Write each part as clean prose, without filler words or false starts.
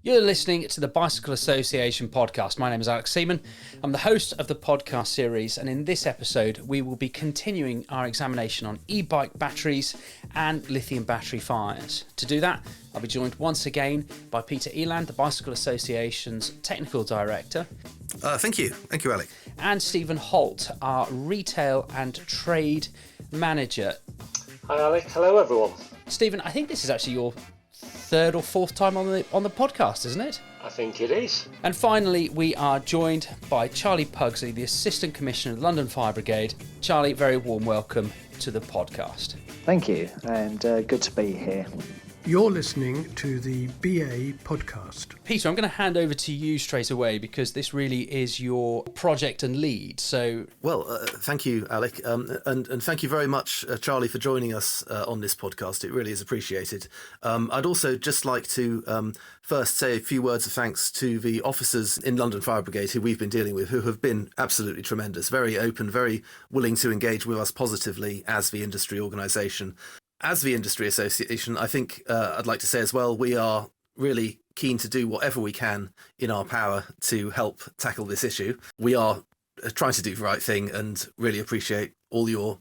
You're listening to the Bicycle Association podcast. My name is Alex Seaman. I'm the host of the podcast series, and in this episode, we will be continuing our examination on e-bike batteries and lithium battery fires. To do that, I'll be joined once again by Peter Eland, the Bicycle Association's Technical Director. Thank you, Alec. And Stephen Holt, our Retail and Trade Manager. Hi, Alec. Hello, everyone. Stephen, I think this is actually your third or fourth time on the podcast, isn't it? I think it is. And finally, we are joined by Charlie Pugsley, the Assistant Commissioner of the London Fire Brigade. Charlie, very warm welcome to the podcast. Thank you, and good to be here. You're listening to the BA podcast. Peter, I'm going to hand over to you straight away because this really is your project and lead. Well, thank you, Alec, and thank you very much, Charlie, for joining us on this podcast. It really is appreciated. I'd also just like to first say a few words of thanks to the officers in London Fire Brigade who we've been dealing with, who have been absolutely tremendous, very open, very willing to engage with us positively as the industry organisation. As the industry association, I think I'd like to say as well, we are really keen to do whatever we can in our power to help tackle this issue. We are trying to do the right thing and really appreciate all your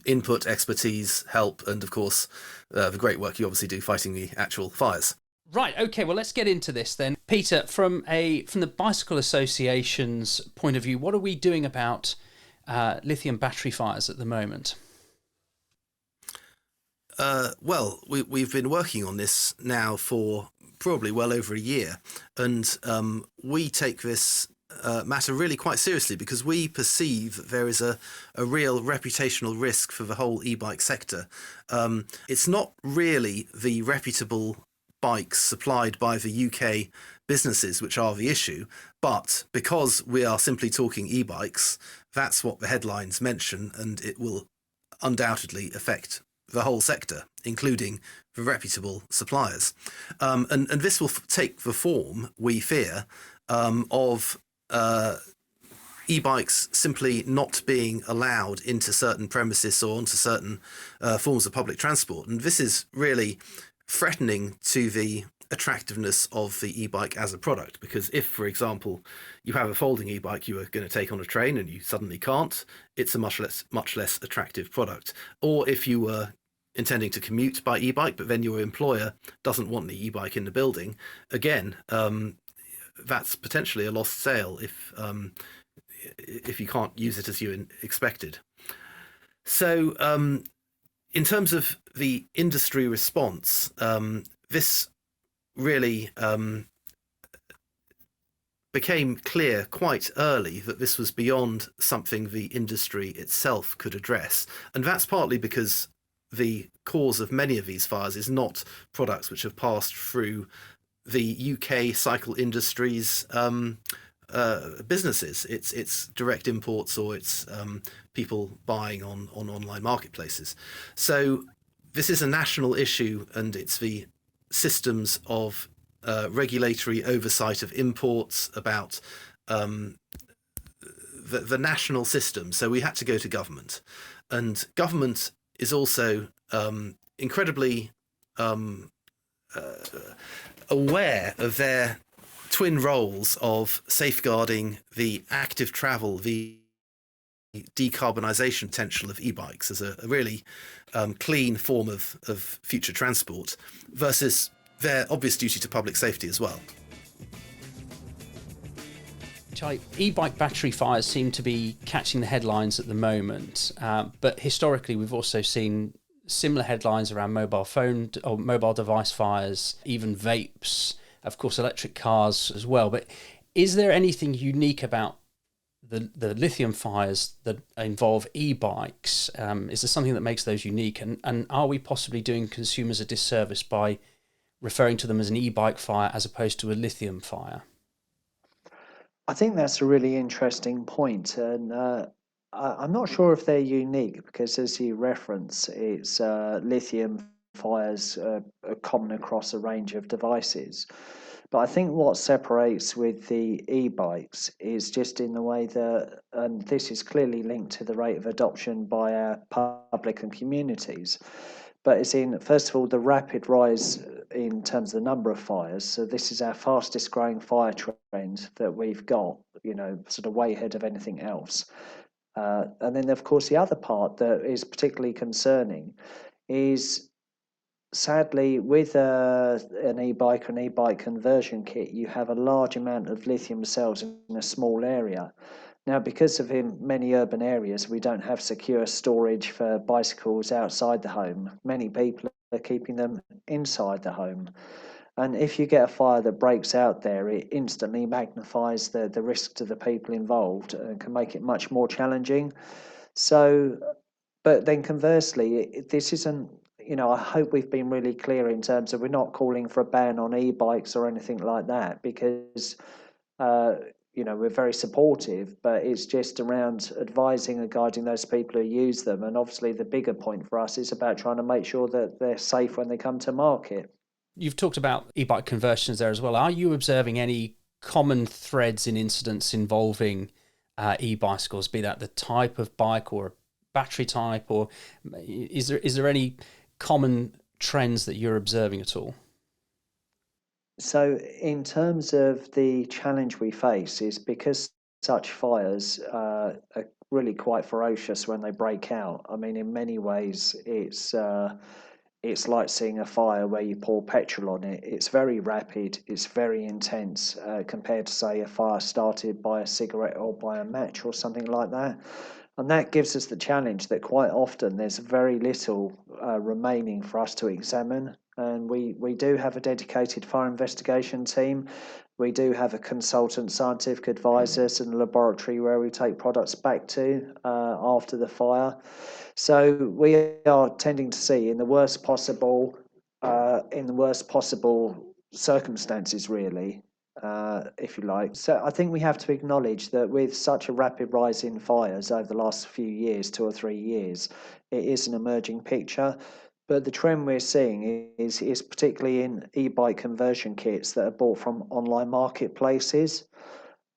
input, expertise, help, and of course, the great work you obviously do fighting the actual fires. Right, okay, well, let's get into this then. Peter, from the Bicycle Association's point of view, what are we doing about lithium battery fires at the moment? Well, we've been working on this now for probably well over a year, and we take this matter really quite seriously because we perceive that there is a real reputational risk for the whole e-bike sector. It's not really the reputable bikes supplied by the UK businesses which are the issue, but because we are simply talking e-bikes, that's what the headlines mention, and it will undoubtedly affect the whole sector, including the reputable suppliers. And this will take the form, we fear, of e-bikes simply not being allowed into certain premises or onto certain forms of public transport. And this is really threatening to the attractiveness of the e-bike as a product, because if, for example, you have a folding e-bike you are going to take on a train and you suddenly can't, it's a much less attractive product. Or if you were intending to commute by e-bike but then your employer doesn't want the e-bike in the building, again, that's potentially a lost sale if you can't use it as you expected. So in terms of the industry response, this really became clear quite early that this was beyond something the industry itself could address. And that's partly because the cause of many of these fires is not products which have passed through the UK cycle industry's businesses. It's direct imports or it's people buying on online marketplaces. So this is a national issue, and it's the systems of regulatory oversight of imports, about the national system. So we had to go to government, and government is also incredibly aware of their twin roles of safeguarding the active travel, the decarbonisation potential of e-bikes as a really clean form of future transport, versus their obvious duty to public safety as well. Charlie, e-bike battery fires seem to be catching the headlines at the moment, but historically we've also seen similar headlines around mobile phone or mobile device fires, even vapes, of course electric cars as well. But is there anything unique about the lithium fires that involve e-bikes? Is there something that makes those unique? And are we possibly doing consumers a disservice by referring to them as an e-bike fire as opposed to a lithium fire? I think that's a really interesting point, and I'm not sure if they're unique because, as you reference, it's lithium fires are common across a range of devices. But I think what separates with the e-bikes is just in the way that, and this is clearly linked to the rate of adoption by our public and communities, but it's in, first of all, the rapid rise in terms of the number of fires. So this is our fastest growing fire trend that we've got, sort of way ahead of anything else. And then, of course, the other part that is particularly concerning is, sadly, with an e-bike or an e-bike conversion kit, you have a large amount of lithium cells in a small area. Now, because of in many urban areas, we don't have secure storage for bicycles outside the home. Many people are keeping them inside the home. And if you get a fire that breaks out there, it instantly magnifies the risk to the people involved and can make it much more challenging. So, but then conversely, this isn't, I hope we've been really clear in terms of we're not calling for a ban on e-bikes or anything like that, because we're very supportive, but it's just around advising and guiding those people who use them. And obviously the bigger point for us is about trying to make sure that they're safe when they come to market. You've talked about e-bike conversions there as well. Are you observing any common threads in incidents involving e-bicycles, be that the type of bike or a battery type, or is there any common trends that you're observing at all? So in terms of the challenge we face is because such fires are really quite ferocious when they break out. I mean, in many ways, it's like seeing a fire where you pour petrol on it. It's very rapid, it's very intense compared to, say, a fire started by a cigarette or by a match or something like that. And that gives us the challenge that quite often there's very little remaining for us to examine. And we do have a dedicated fire investigation team. We do have a consultant scientific advisors and a laboratory where we take products back to after the fire. So we are tending to see in the worst possible circumstances, really, if you like. So I think we have to acknowledge that with such a rapid rise in fires over the last few years, 2 or 3 years, it is an emerging picture. But the trend we're seeing is particularly in e-bike conversion kits that are bought from online marketplaces.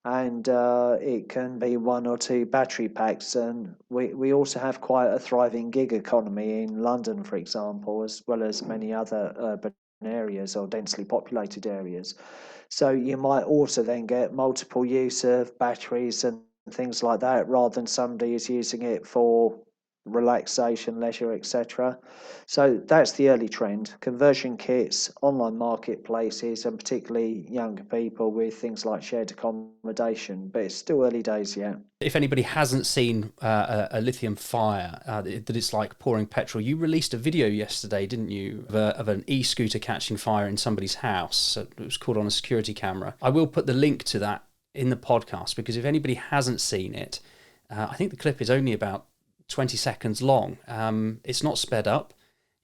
And it can be 1 or 2 battery packs. And we also have quite a thriving gig economy in London, for example, as well as many other urban areas or densely populated areas. So you might also then get multiple use of batteries and things like that, rather than somebody is using it for relaxation, leisure, etc. So that's the early trend: conversion kits, online marketplaces, and particularly younger people with things like shared accommodation. But it's still early days yet. If anybody hasn't seen a lithium fire, that it's like pouring petrol, you released a video yesterday, didn't you, of an e-scooter catching fire in somebody's house. It was caught on a security camera. I will put the link to that in the podcast, because if anybody hasn't seen it, I think the clip is only about 20 seconds long. It's not sped up.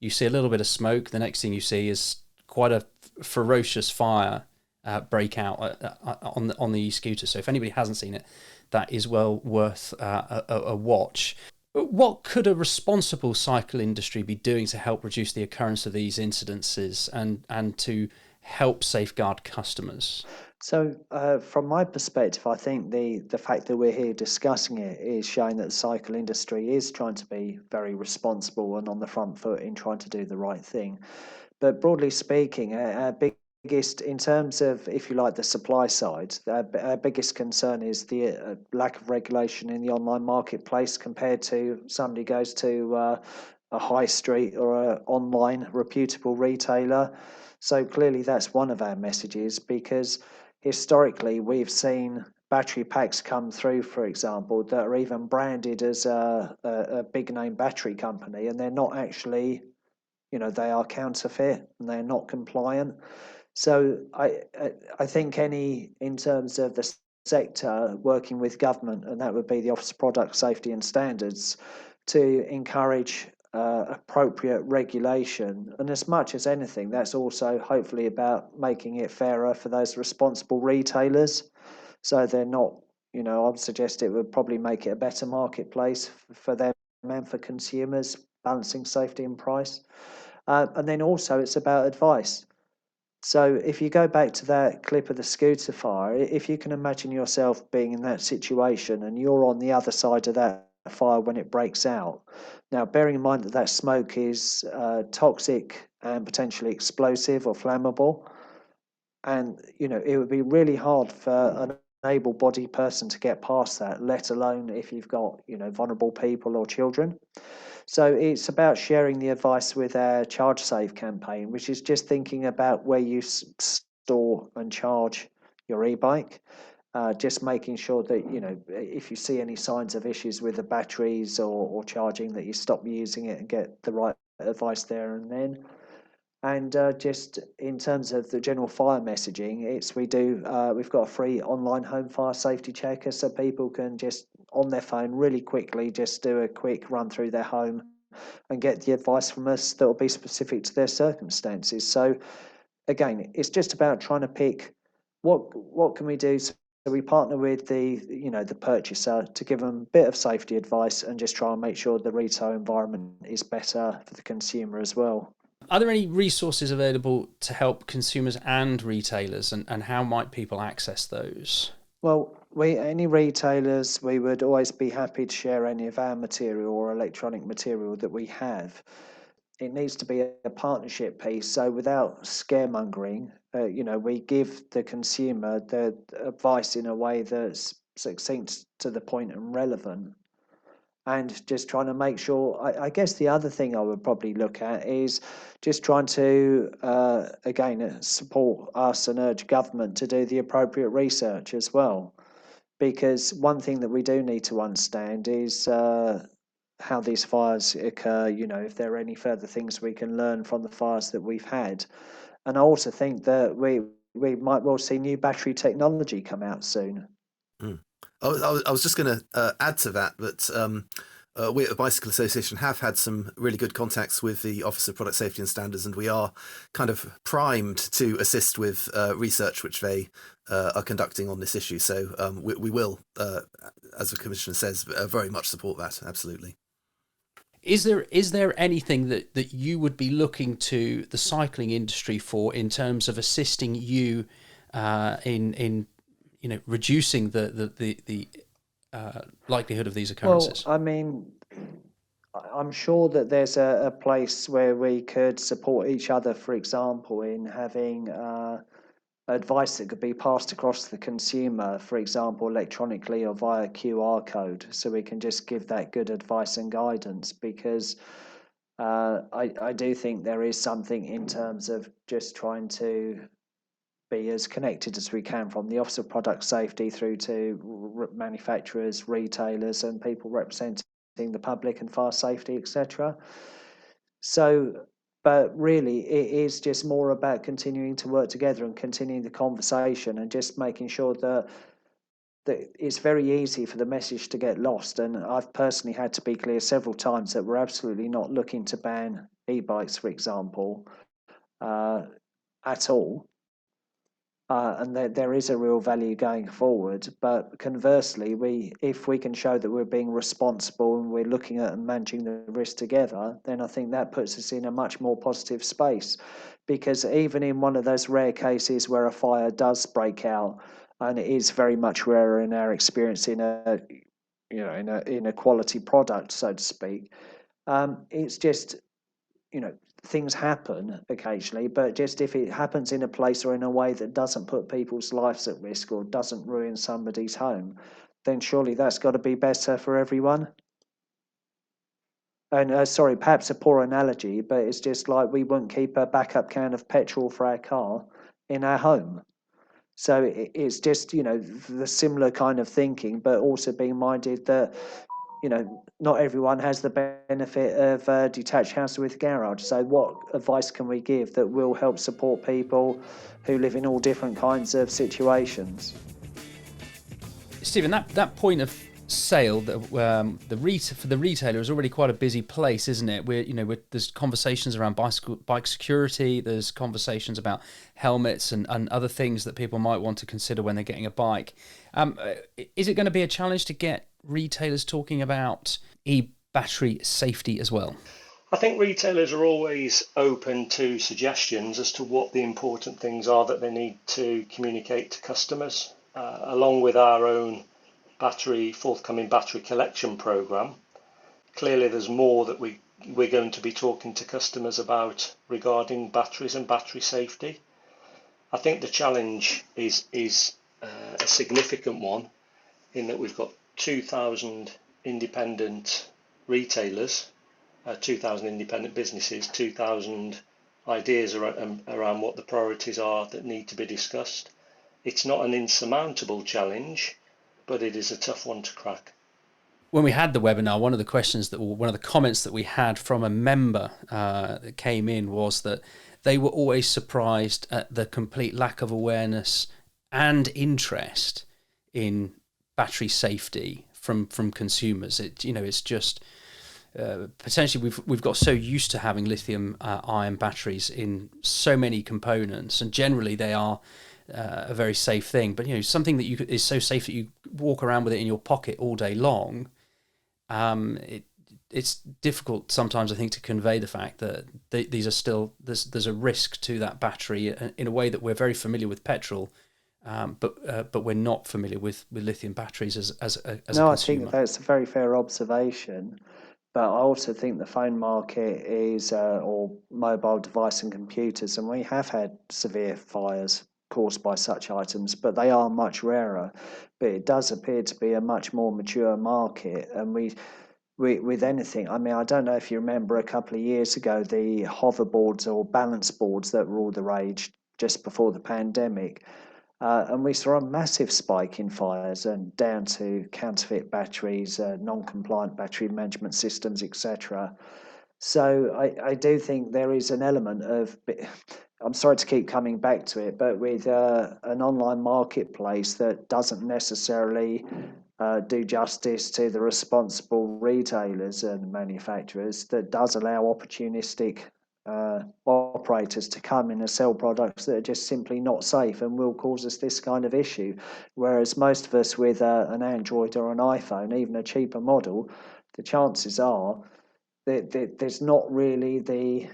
You see a little bit of smoke. The next thing you see is quite a ferocious fire break out on the e-scooter. So if anybody hasn't seen it, that is well worth a watch. What could a responsible cycle industry be doing to help reduce the occurrence of these incidences and to help safeguard customers? So, from my perspective, I think the fact that we're here discussing it is showing that the cycle industry is trying to be very responsible and on the front foot in trying to do the right thing. But broadly speaking, our biggest, in terms of, if you like, the supply side, our biggest concern is the lack of regulation in the online marketplace compared to somebody goes to a high street or an online reputable retailer. So clearly that's one of our messages, because historically we've seen battery packs come through, for example, that are even branded as a big name battery company, and they're not actually, they are counterfeit and they're not compliant. So I think in terms of the sector working with government, and that would be the Office of Product Safety and Standards, to encourage appropriate regulation. And as much as anything, that's also hopefully about making it fairer for those responsible retailers. So they're not, I would suggest it would probably make it a better marketplace for them and for consumers, balancing safety and price. And then also it's about advice. So if you go back to that clip of the scooter fire, if you can imagine yourself being in that situation and you're on the other side of that fire when it breaks out. Now, bearing in mind that that smoke is toxic and potentially explosive or flammable, and it would be really hard for an able-bodied person to get past that, let alone if you've got vulnerable people or children. So it's about sharing the advice with our Charge Safe campaign, which is just thinking about where you store and charge your e-bike. Just making sure that if you see any signs of issues with the batteries or charging, that you stop using it and get the right advice there and then. And just in terms of the general fire messaging, we've got a free online home fire safety checker, so people can just on their phone really quickly just do a quick run through their home and get the advice from us that will be specific to their circumstances. So again, it's just about trying to pick what can we do. So we partner with the purchaser to give them a bit of safety advice and just try and make sure the retail environment is better for the consumer as well. Are there any resources available to help consumers and retailers, and how might people access those? Well, any retailers, we would always be happy to share any of our material or electronic material that we have. It needs to be a partnership piece, so without scaremongering, we give the consumer the advice in a way that's succinct, to the point and relevant. And just trying to make sure, I guess the other thing I would probably look at is just trying to, again, support us and urge government to do the appropriate research as well. Because one thing that we do need to understand is how these fires occur, if there are any further things we can learn from the fires that we've had. And I also think that we might well see new battery technology come out soon. Mm. I was just going to add to that, we at the Bicycle Association have had some really good contacts with the Office of Product Safety and Standards, and we are kind of primed to assist with research which they are conducting on this issue. So we will, as the Commissioner says, very much support that, absolutely. Is there anything that you would be looking to the cycling industry for in terms of assisting you in reducing the likelihood of these occurrences? Well, I mean, I'm sure that there's a place where we could support each other, for example, in having advice that could be passed across to the consumer, for example, electronically or via QR code, so we can just give that good advice and guidance. Because I do think there is something in terms of just trying to be as connected as we can, from the Office of Product Safety through to manufacturers, retailers, and people representing the public and fire safety, etc. So, but really, it is just more about continuing to work together and continuing the conversation, and just making sure that it's very easy for the message to get lost. And I've personally had to be clear several times that we're absolutely not looking to ban e-bikes, for example, at all. And there is a real value going forward. But conversely, if we can show that we're being responsible and we're looking at and managing the risk together, then I think that puts us in a much more positive space. Because even in one of those rare cases where a fire does break out, and it is very much rarer in our experience in a quality product, so to speak, it's just things happen occasionally, but just if it happens in a place or in a way that doesn't put people's lives at risk or doesn't ruin somebody's home, then surely that's got to be better for everyone. And sorry, perhaps a poor analogy, but it's just like we wouldn't keep a backup can of petrol for our car in our home. So it's just, the similar kind of thinking, but also being minded that not everyone has the benefit of a detached house with a garage. So what advice can we give that will help support people who live in all different kinds of situations? Stephen, that point of sale, for the retailer is already quite a busy place, isn't it? There's conversations around bike security, there's conversations about helmets and other things that people might want to consider when they're getting a bike. Is it going to be a challenge to get retailers talking about e-battery safety as well? I think retailers are always open to suggestions as to what the important things are that they need to communicate to customers, along with our own forthcoming battery collection programme. Clearly there's more that we're going to be talking to customers about regarding batteries and battery safety. I think the challenge is a significant one, in that we've got 2,000 independent retailers, 2,000 independent businesses, 2,000 ideas around what the priorities are that need to be discussed. It's not an insurmountable challenge, but it is a tough one to crack. When we had the webinar, one of the comments that we had from a member that came in was that they were always surprised at the complete lack of awareness and interest in battery safety from consumers. It's just potentially we've got so used to having lithium ion batteries in so many components, and generally they are a very safe thing. But something that is so safe that you walk around with it in your pocket all day long. It's difficult sometimes, I think, to convey the fact that these are still there's a risk to that battery in a way that we're very familiar with petrol, but we're not familiar with lithium batteries as a consumer. I think that's a very fair observation. But I also think the phone market is, or mobile device and computers, and we have had severe fires caused by such items, but they are much rarer. But it does appear to be a much more mature market, and we with anything, I mean, I don't know if you remember a couple of years ago, the hoverboards or balance boards that were all the rage just before the pandemic. And we saw a massive spike in fires, and down to counterfeit batteries, non-compliant battery management systems, etc. So I do think there is an element of, I'm sorry to keep coming back to it, but with an online marketplace that doesn't necessarily do justice to the responsible retailers and manufacturers, that does allow opportunistic operators to come in and sell products that are just simply not safe and will cause us this kind of issue. Whereas most of us with an Android or an iPhone, even a cheaper model, the chances are that there's not really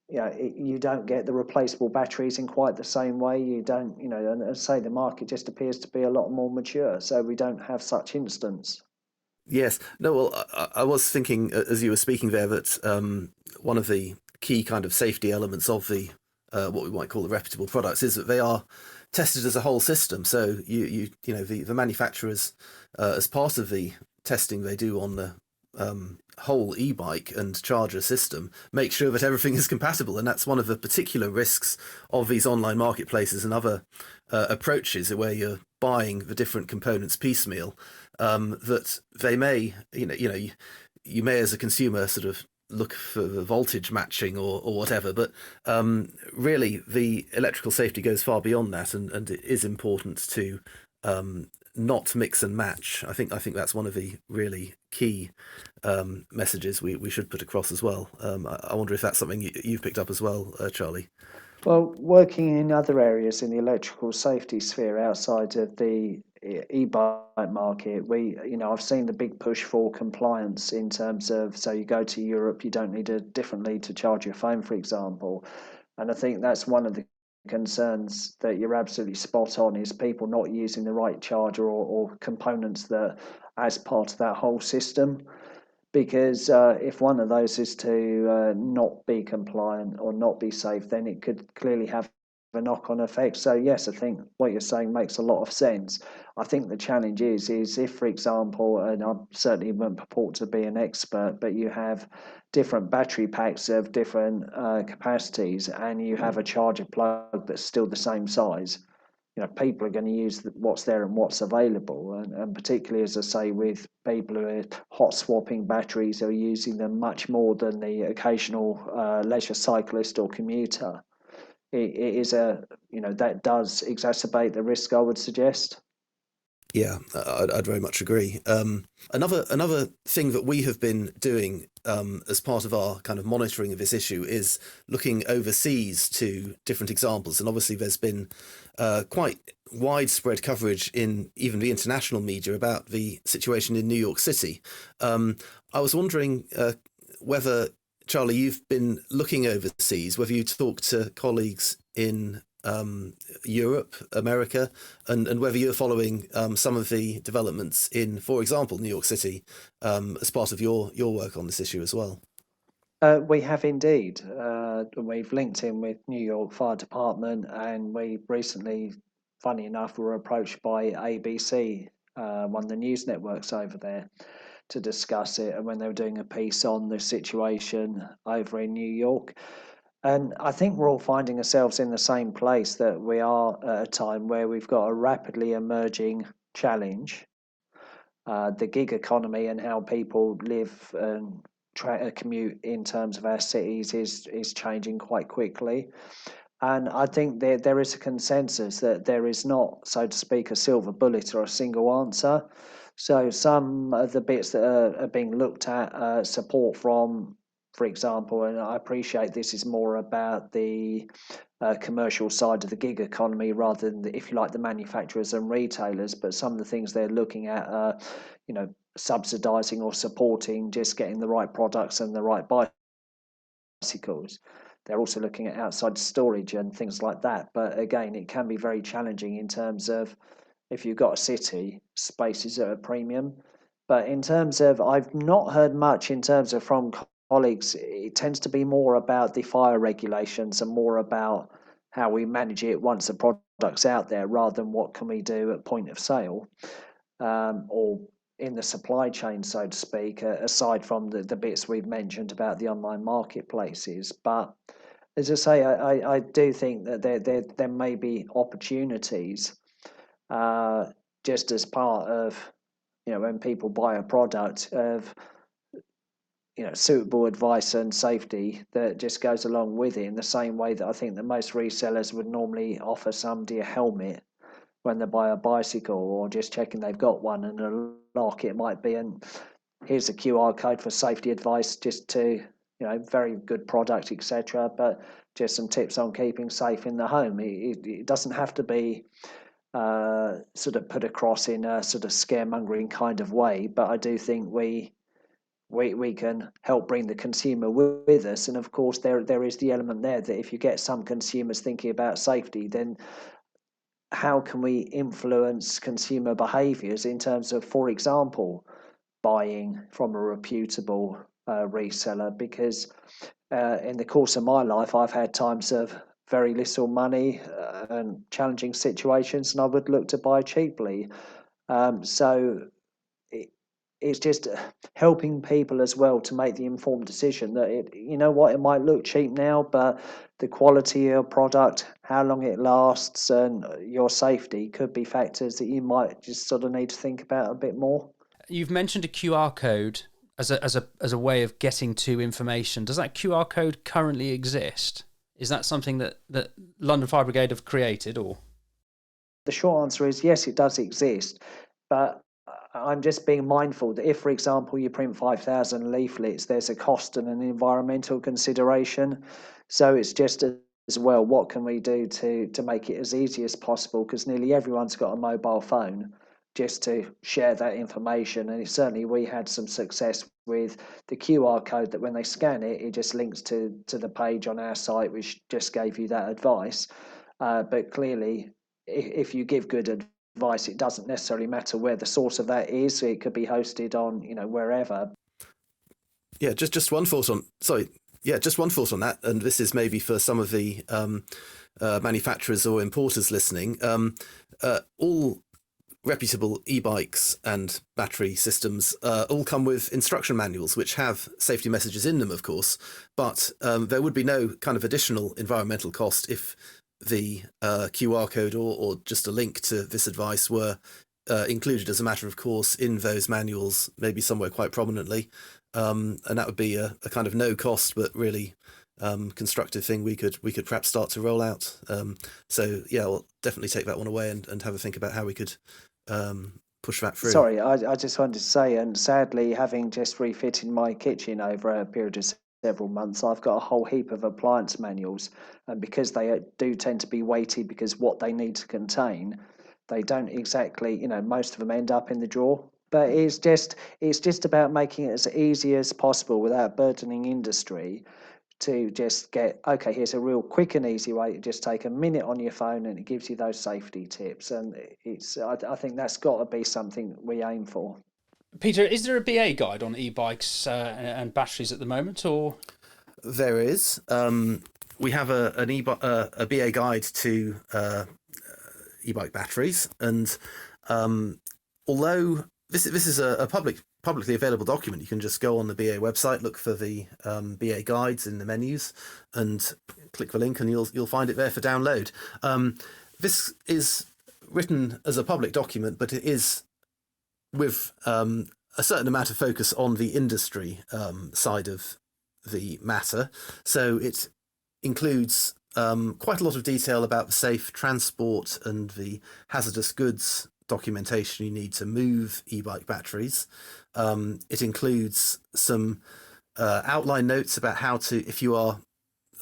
you don't get the replaceable batteries in quite the same way. You don't, and as I say, the market just appears to be a lot more mature, so we don't have such instance. Yes. No, well, I was thinking as you were speaking there that one of the key kind of safety elements of the what we might call the reputable products is that they are tested as a whole system. So the manufacturers, as part of the testing they do on the whole e-bike and charger system, make sure that everything is compatible, and that's one of the particular risks of these online marketplaces and other approaches where you're buying the different components piecemeal. That they may, you may as a consumer sort of look for the voltage matching or whatever, but really the electrical safety goes far beyond that, and it is important to not mix and match. I think that's one of the really key messages we should put across as well. I wonder if that's something you've picked up as well, Charlie. Well, working in other areas in the electrical safety sphere outside of the e-bike market, I've seen the big push for compliance in terms of, so you go to Europe, you don't need a different lead to charge your phone, for example. And I think that's one of the concerns that you're absolutely spot on, is people not using the right charger or components that as part of that whole system. Because if one of those is to not be compliant or not be safe, then it could clearly have a knock-on effect. So yes, I think what you're saying makes a lot of sense. I think the challenge is if, for example, and I certainly wouldn't purport to be an expert, but you have different battery packs of different capacities, and you have a charger plug that's still the same size, people are going to use what's there and what's available. And particularly, as I say, with people who are hot swapping batteries, are using them much more than the occasional leisure cyclist or commuter. It is that does exacerbate the risk, I would suggest. Yeah, I'd very much agree. Another thing that we have been doing as part of our kind of monitoring of this issue is looking overseas to different examples. And obviously there's been quite widespread coverage in even the international media about the situation in New York City. I was wondering whether, Charlie, you've been looking overseas, whether you talked to colleagues in Europe, America, and whether you're following some of the developments in, for example, New York City, as part of your work on this issue as well. We have indeed. We've linked in with New York Fire Department, and we recently, funny enough, were approached by ABC, one of the news networks over there, to discuss it. And when they were doing a piece on the situation over in New York, and I think we're all finding ourselves in the same place, that we are at a time where we've got a rapidly emerging challenge. The gig economy and how people live and commute in terms of our cities is changing quite quickly. And I think there is a consensus that there is not, so to speak, a silver bullet or a single answer. So some of the bits that are being looked at, support from, for example, and I appreciate this is more about the commercial side of the gig economy rather than, if you like, the manufacturers and retailers. But some of the things they're looking at are, subsidising or supporting just getting the right products and the right bicycles. They're also looking at outside storage and things like that. But again, it can be very challenging in terms of, if you've got a city, space is at a premium. But in terms of, I've not heard much in terms of from colleagues. It tends to be more about the fire regulations and more about how we manage it once the product's out there, rather than what can we do at point of sale, or in the supply chain, so to speak, aside from the bits we've mentioned about the online marketplaces. But as I say, I do think that there may be opportunities, just as part of, when people buy a product, of suitable advice and safety that just goes along with it, in the same way that I think that most resellers would normally offer somebody a helmet when they buy a bicycle, or just checking they've got one, and a lock it might be, and here's a QR code for safety advice, just to, very good product, etc. But just some tips on keeping safe in the home. It doesn't have to be sort of put across in a sort of scaremongering kind of way, but I do think we can help bring the consumer with us. And of course, there is the element there that if you get some consumers thinking about safety, then how can we influence consumer behaviours in terms of, for example, buying from a reputable reseller? Because in the course of my life, I've had times of very little money and challenging situations, and I would look to buy cheaply. So it's just helping people as well to make the informed decision that it might look cheap now, but the quality of product, how long it lasts, and your safety could be factors that you might just sort of need to think about a bit more. You've mentioned a QR code as a way of getting to information. Does that QR code currently exist? Is that something that London Fire Brigade have created, or? The short answer is yes, it does exist, but I'm just being mindful that if, for example, you print 5,000 leaflets, there's a cost and an environmental consideration. So it's just as well, what can we do to make it as easy as possible? Because nearly everyone's got a mobile phone, just to share that information. And certainly we had some success with the QR code that when they scan it, it just links to the page on our site, which just gave you that advice. But clearly, if you give good advice, it doesn't necessarily matter where the source of that is. It could be hosted on, wherever. Yeah, just one thought on. Sorry, yeah, just one thought on that, and this is maybe for some of the manufacturers or importers listening. All reputable e-bikes and battery systems all come with instruction manuals, which have safety messages in them, of course. But there would be no kind of additional environmental cost if the QR code or just a link to this advice were included as a matter of course in those manuals, maybe somewhere quite prominently, and that would be a kind of no cost but really constructive thing we could perhaps start to roll out. So yeah, we'll definitely take that one away and have a think about how we could push that through. Sorry, I just wanted to say, and sadly, having just refitted my kitchen over a period of several months, I've got a whole heap of appliance manuals, and because they do tend to be weighty, because what they need to contain, they don't exactly, most of them end up in the drawer. But it's just about making it as easy as possible without burdening industry to just get, okay, here's a real quick and easy way to just take a minute on your phone and it gives you those safety tips. And I think that's got to be something we aim for. Peter, is there a BA guide on e-bikes and batteries at the moment, or? There is. We have a BA guide to e-bike batteries, and although this is a publicly available document, you can just go on the BA website, look for the BA guides in the menus, and click the link, and you'll find it there for download. This is written as a public document, but it is with a certain amount of focus on the industry side of the matter. So it includes quite a lot of detail about the safe transport and the hazardous goods documentation you need to move e-bike batteries. It includes some outline notes about how to, if you are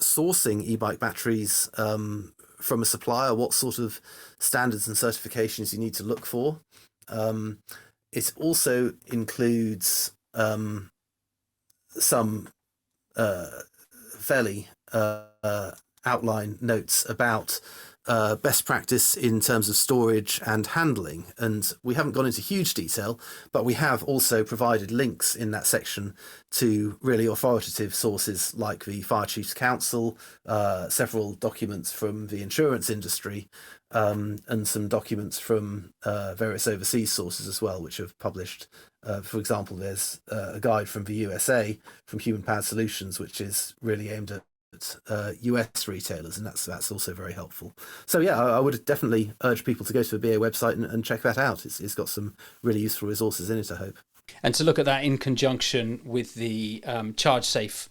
sourcing e-bike batteries from a supplier, what sort of standards and certifications you need to look for. It also includes some fairly outline notes about best practice in terms of storage and handling. And we haven't gone into huge detail, but we have also provided links in that section to really authoritative sources like the Fire Chiefs Council, several documents from the insurance industry, and some documents from various overseas sources as well, which have published. For example, there's a guide from the USA, from Human Powered Solutions, which is really aimed at US retailers, and that's also very helpful. So yeah, I would definitely urge people to go to the BA website and check that out. It's got some really useful resources in it, I hope. And to look at that in conjunction with the charge safe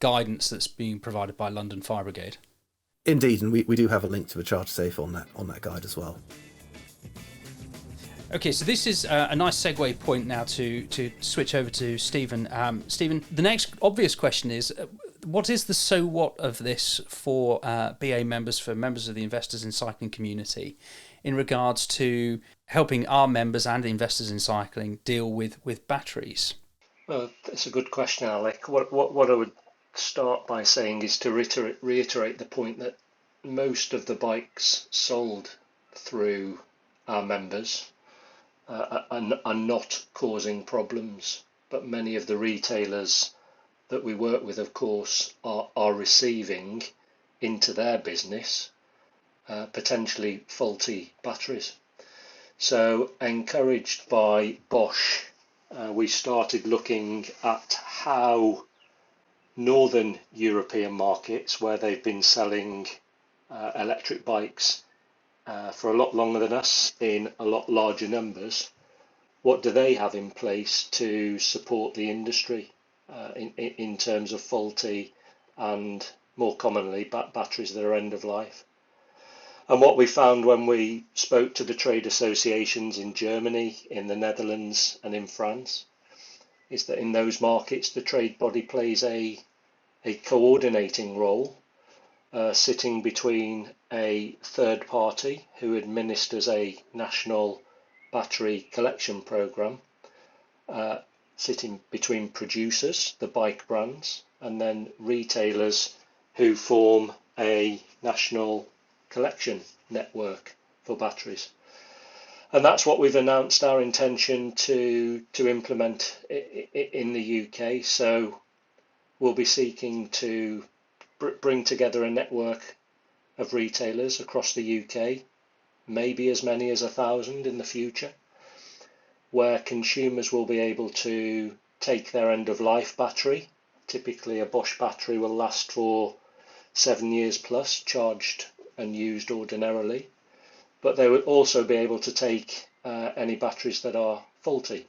guidance that's being provided by London Fire Brigade. Indeed, and we do have a link to the charge safe on that guide as well. Okay, so this is a nice segue point now to switch over to Stephen. Stephen, the next obvious question is, what is the so what of this for BA members, for members of the investors in cycling community, in regards to helping our members and investors in cycling deal with batteries? Well, that's a good question, Alec. What I would start by saying is to reiterate the point that most of the bikes sold through our members are not causing problems, but many of the retailers that we work with, of course, are receiving into their business potentially faulty batteries. So, encouraged by Bosch, we started looking at how Northern European markets, where they've been selling electric bikes for a lot longer than us in a lot larger numbers, what do they have in place to support the industry in terms of faulty and, more commonly, batteries that are end of life. And what we found when we spoke to the trade associations in Germany, in the Netherlands and in France, is that in those markets the trade body plays a coordinating role, sitting between a third party who administers a national battery collection programme, sitting between producers, the bike brands, and then retailers who form a national collection network for batteries. And that's what we've announced our intention to implement in the UK. So we'll be seeking to bring together a network of retailers across the UK, maybe as many as 1,000 in the future, where consumers will be able to take their end-of-life battery. Typically a Bosch battery will last for 7 years plus, charged and used ordinarily, but they will also be able to take any batteries that are faulty.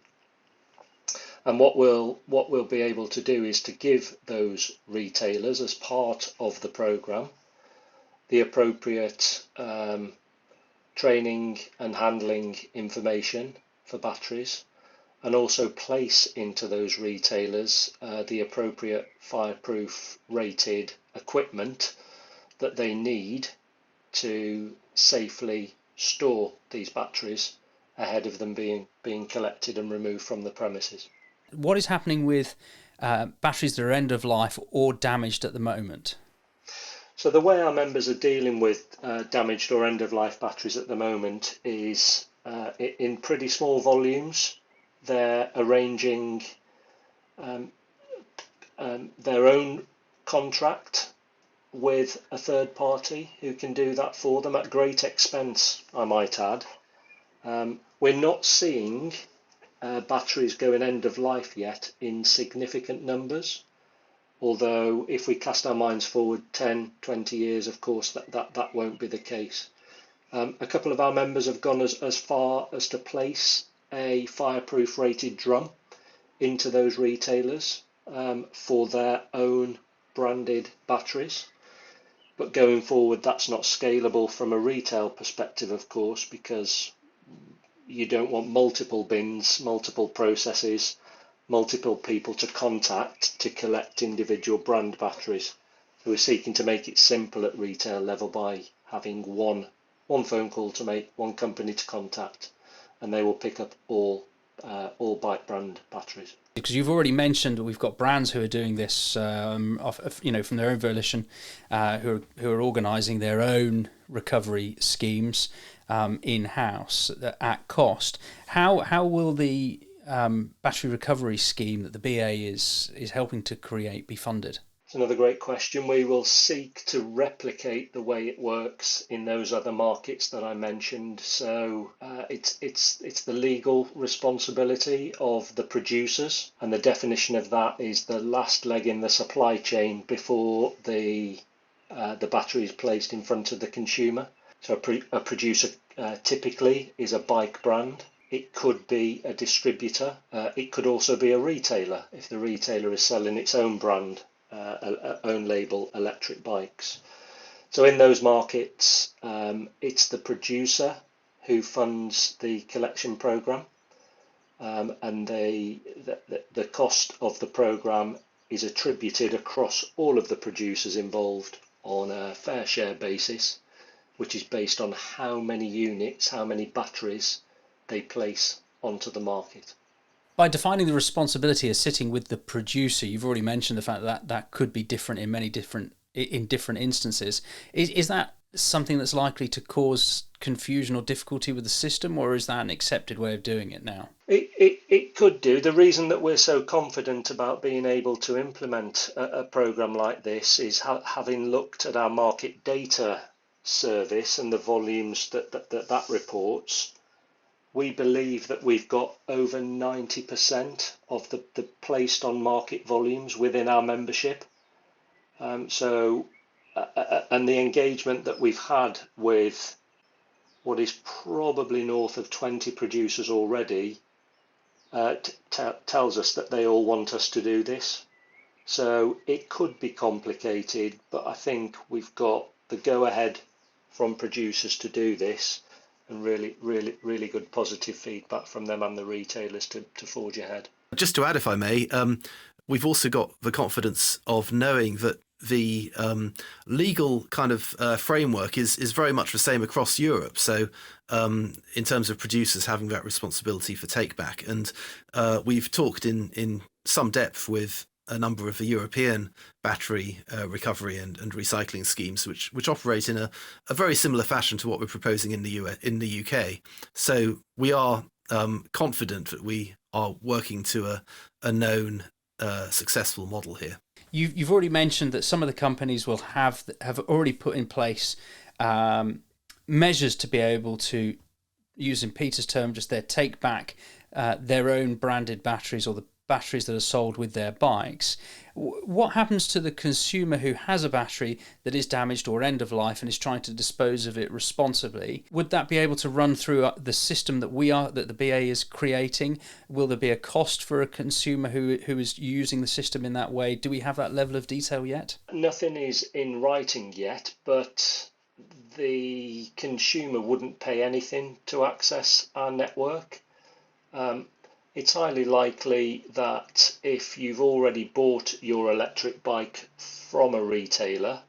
And what we'll be able to do is to give those retailers, as part of the programme, the appropriate training and handling information for batteries, and also place into those retailers the appropriate fireproof rated equipment that they need to safely store these batteries ahead of them being collected and removed from the premises. What is happening with batteries that are end of life or damaged at the moment? So the way our members are dealing with damaged or end-of-life batteries at the moment is in pretty small volumes. They're arranging their own contract with a third party who can do that for them at great expense, I might add. We're not seeing batteries going end of life yet in significant numbers, although if we cast our minds forward 10, 20 years, of course, that won't be the case. A couple of our members have gone as far as to place a fireproof rated drum into those retailers for their own branded batteries. But going forward, that's not scalable from a retail perspective, of course, because you don't want multiple bins, multiple processes, multiple people to contact to collect individual brand batteries. So we're seeking to make it simple at retail level by having one phone call to make, one company to contact, and they will pick up all bike brand batteries. Because you've already mentioned that we've got brands who are doing this, from their own volition, who are organising their own recovery schemes in-house at cost. How will the battery recovery scheme that the BA is helping to create be funded? It's another great question. We will seek to replicate the way it works in those other markets that I mentioned. So it's the legal responsibility of the producers, and the definition of that is the last leg in the supply chain before the battery is placed in front of the consumer. So a producer typically is a bike brand. It could be a distributor. It could also be a retailer if the retailer is selling its own brand, own label electric bikes. So in those markets, it's the producer who funds the collection program, and the cost of the program is attributed across all of the producers involved on a fair share basis, which is based on how many units, how many batteries they place onto the market. By defining the responsibility as sitting with the producer, you've already mentioned the fact that could be different in different instances. Is that something that's likely to cause confusion or difficulty with the system, or is that an accepted way of doing it now? It could do. The reason that we're so confident about being able to implement a program like this is having looked at our market data service and the volumes that reports. We believe that we've got over 90% of the placed on market volumes within our membership. And the engagement that we've had with what is probably north of 20 producers already tells us that they all want us to do this. So it could be complicated, but I think we've got the go-ahead from producers to do this, and really good positive feedback from them and the retailers to forge ahead. Just to add, if I may, we've also got the confidence of knowing that the legal kind of framework is very much the same across Europe. So in terms of producers having that responsibility for take back, and we've talked in some depth with a number of the European battery recovery and recycling schemes, which operate in a very similar fashion to what we're proposing in the UK. So we are confident that we are working to a known successful model here. You've already mentioned that some of the companies will have already put in place measures to be able to, using Peter's term, just their take back their own branded batteries, or the batteries that are sold with their bikes. What happens to the consumer who has a battery that is damaged or end of life and is trying to dispose of it responsibly? Would that be able to run through the system that the BA is creating? Will there be a cost for a consumer who is using the system in that way? Do we have that level of detail yet? Nothing is in writing yet, but the consumer wouldn't pay anything to access our network. It's highly likely that if you've already bought your electric bike from a retailer,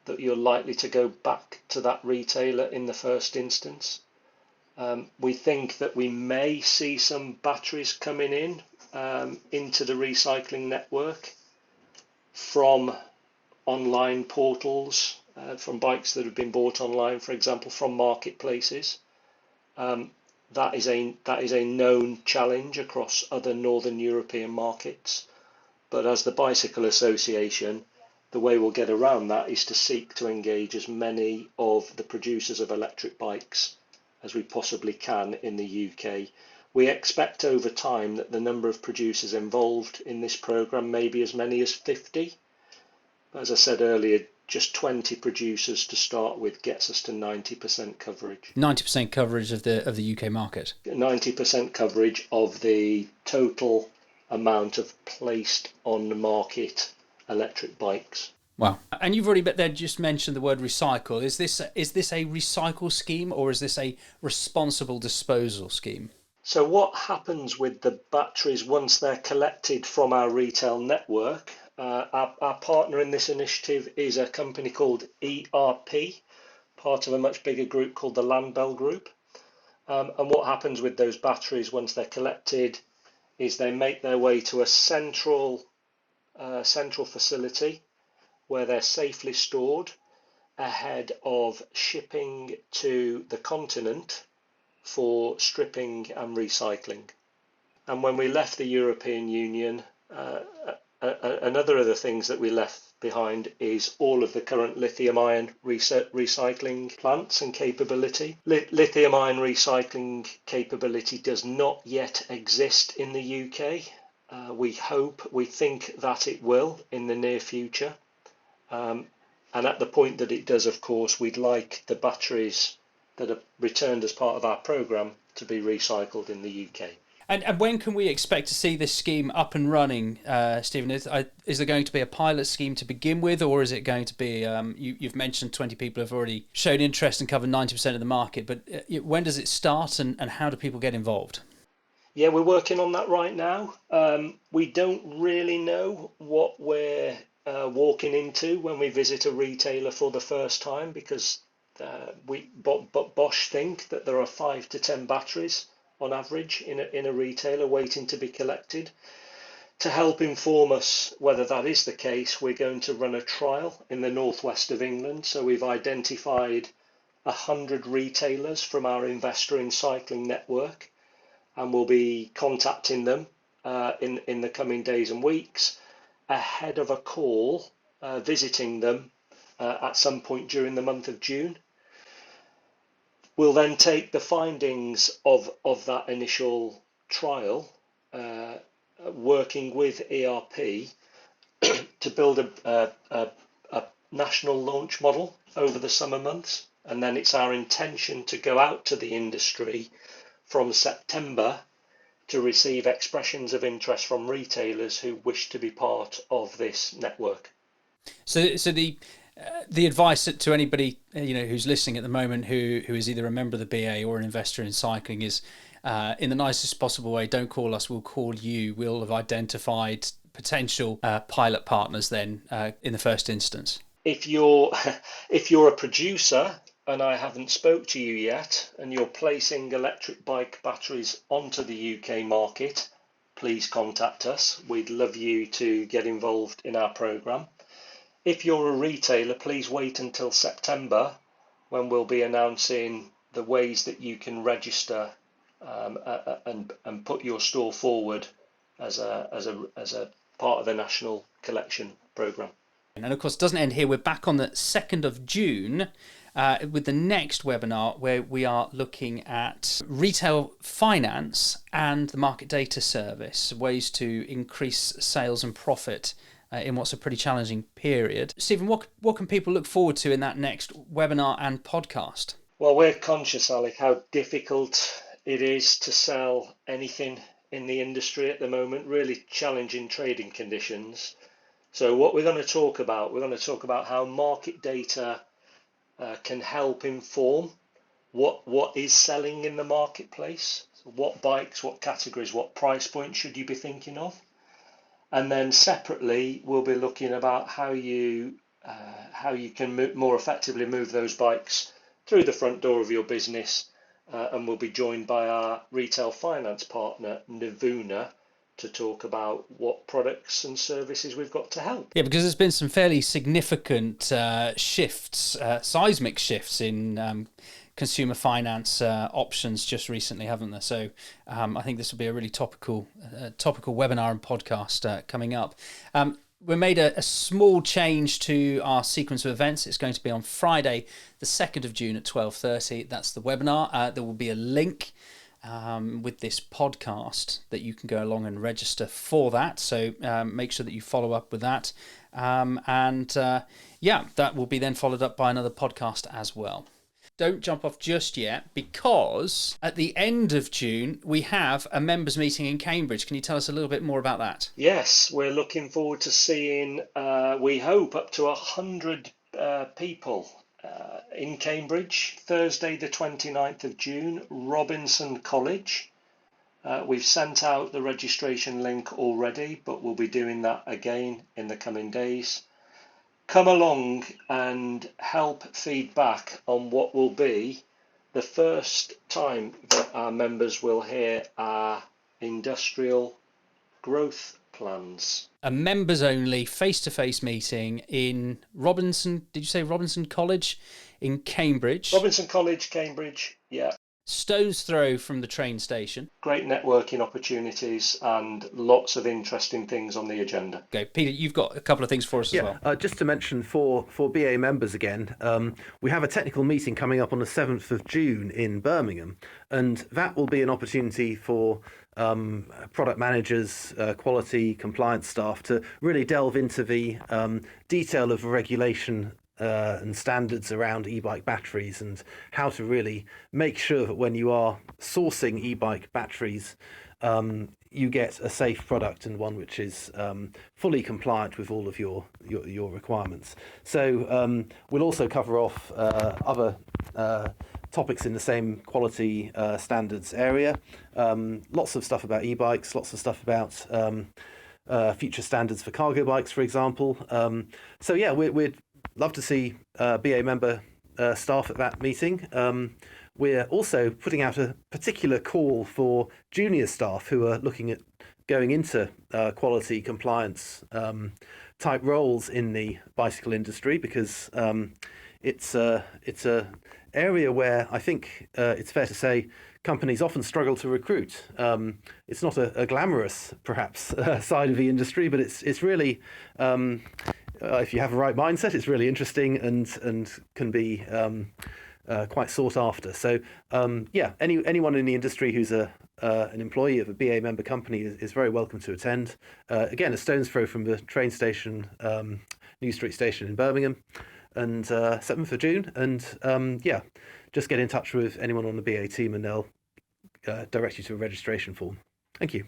that you're likely to go back to that retailer in the first instance. We think that we may see some batteries coming in into the recycling network from online portals, from bikes that have been bought online, for example, from marketplaces. That is a known challenge across other Northern European markets. But as the Bicycle Association, the way we'll get around that is to seek to engage as many of the producers of electric bikes as we possibly can in the UK. We expect over time that the number of producers involved in this programme may be as many as 50. As I said earlier, just 20 producers to start with gets us to 90% coverage. 90% coverage of the UK market. 90% coverage of the total amount of placed on the market electric bikes. Wow. And you've already just mentioned the word recycle. Is this a recycle scheme, or is this a responsible disposal scheme? So what happens with the batteries once they're collected from our retail network? Our partner in this initiative is a company called ERP, part of a much bigger group called the Landbell Group. And what happens with those batteries once they're collected is they make their way to a central facility where they're safely stored ahead of shipping to the continent for stripping and recycling. And when we left the European Union, another of the things that we left behind is all of the current lithium-ion recycling plants and capability. Lithium-ion recycling capability does not yet exist in the UK. We think that it will in the near future. And at the point that it does, of course, we'd like the batteries that are returned as part of our programme to be recycled in the UK. And when can we expect to see this scheme up and running, Stephen? Is there going to be a pilot scheme to begin with, or is it going to be, you've mentioned 20 people have already shown interest and covered 90% of the market, but when does it start and how do people get involved? Yeah, we're working on that right now. We don't really know what we're walking into when we visit a retailer for the first time, because Bosch think that there are 5 to 10 batteries on average in a retailer waiting to be collected. To help inform us whether that is the case, we're going to run a trial in the northwest of England. So we've identified 100 retailers from our Investor in Cycling network, and we'll be contacting them in the coming days and weeks ahead of a call, visiting them at some point during the month of June. We'll then take the findings of that initial trial, working with ERP to build a national launch model over the summer months. And then it's our intention to go out to the industry from September to receive expressions of interest from retailers who wish to be part of this network. So the advice to anybody who's listening at the moment who is either a member of the BA or an investor in cycling is, in the nicest possible way, don't call us, we'll call you. We'll have identified potential pilot partners then in the first instance. If you're a producer and I haven't spoke to you yet and you're placing electric bike batteries onto the UK market, please contact us. We'd love you to get involved in our programme. If you're a retailer, please wait until September when we'll be announcing the ways that you can register and put your store forward as a part of the national collection programme. And of course, it doesn't end here. We're back on the 2nd of June with the next webinar where we are looking at retail finance and the market data service, ways to increase sales and profit in what's a pretty challenging period. Stephen, what can people look forward to in that next webinar and podcast? Well, we're conscious, Alec, how difficult it is to sell anything in the industry at the moment, really challenging trading conditions. So what we're going to talk about how market data can help inform what is selling in the marketplace. So what bikes, what categories, what price points should you be thinking of? And then separately, we'll be looking about how you can more effectively move those bikes through the front door of your business. And we'll be joined by our retail finance partner, Navuna, to talk about what products and services we've got to help. Yeah, because there's been some fairly significant shifts, seismic shifts in consumer finance options just recently, haven't there? So I think this will be a really topical webinar and podcast coming up. We made a small change to our sequence of events. It's going to be on Friday, the 2nd of June at 12:30. That's the webinar. There will be a link with this podcast that you can go along and register for that. So make sure that you follow up with that. That will be then followed up by another podcast as well. Don't jump off just yet, because at the end of June, we have a members meeting in Cambridge. Can you tell us a little bit more about that? Yes, we're looking forward to seeing, we hope, up to 100 people in Cambridge, Thursday the 29th of June, Robinson College. We've sent out the registration link already, but we'll be doing that again in the coming days. Come along and help feedback on what will be the first time that our members will hear our industrial growth plans. A members only face-to-face meeting in Robinson, did you say Robinson College in Cambridge? Robinson College, Cambridge, yeah. Stone's throw from the train station. Great networking opportunities and lots of interesting things on the agenda. Okay, Peter, you've got a couple of things for us as well. Just to mention for BA members again, we have a technical meeting coming up on the 7th of June in Birmingham, and that will be an opportunity for product managers, quality, compliance staff to really delve into the detail of regulation and standards around e-bike batteries, and how to really make sure that when you are sourcing e-bike batteries, you get a safe product and one which is fully compliant with all of your requirements. So we'll also cover off other topics in the same quality standards area. Lots of stuff about e-bikes, lots of stuff about future standards for cargo bikes, for example. We'd love to see BA member staff at that meeting. We're also putting out a particular call for junior staff who are looking at going into quality compliance type roles in the bicycle industry, because it's a area where I think it's fair to say companies often struggle to recruit. It's not a glamorous, perhaps, side of the industry, but it's really, if you have the right mindset, it's really interesting and can be quite sought after. So anyone in the industry who's an employee of a BA member company is very welcome to attend. Again, a stone's throw from the train station, New Street Station in Birmingham, and 7th of June. And just get in touch with anyone on the BA team and they'll direct you to a registration form. Thank you.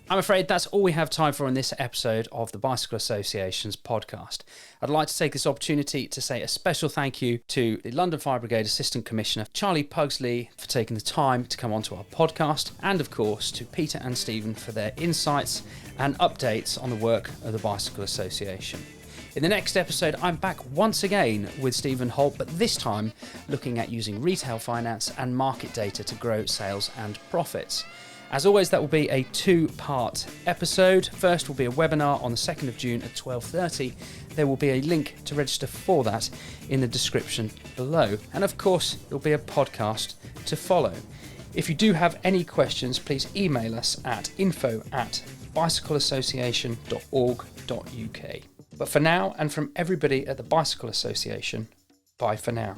I'm afraid that's all we have time for in this episode of the Bicycle Association's podcast. I'd like to take this opportunity to say a special thank you to the London Fire Brigade Assistant Commissioner Charlie Pugsley for taking the time to come onto our podcast, and of course to Peter and Stephen for their insights and updates on the work of the Bicycle Association. In the next episode, I'm back once again with Stephen Holt, but this time looking at using retail finance and market data to grow sales and profits. As always, that will be a two-part episode. First will be a webinar on the 2nd of June at 12:30. There will be a link to register for that in the description below. And of course, there will be a podcast to follow. If you do have any questions, please email us at info@bicycleassociation.org.uk. But for now, and from everybody at the Bicycle Association, bye for now.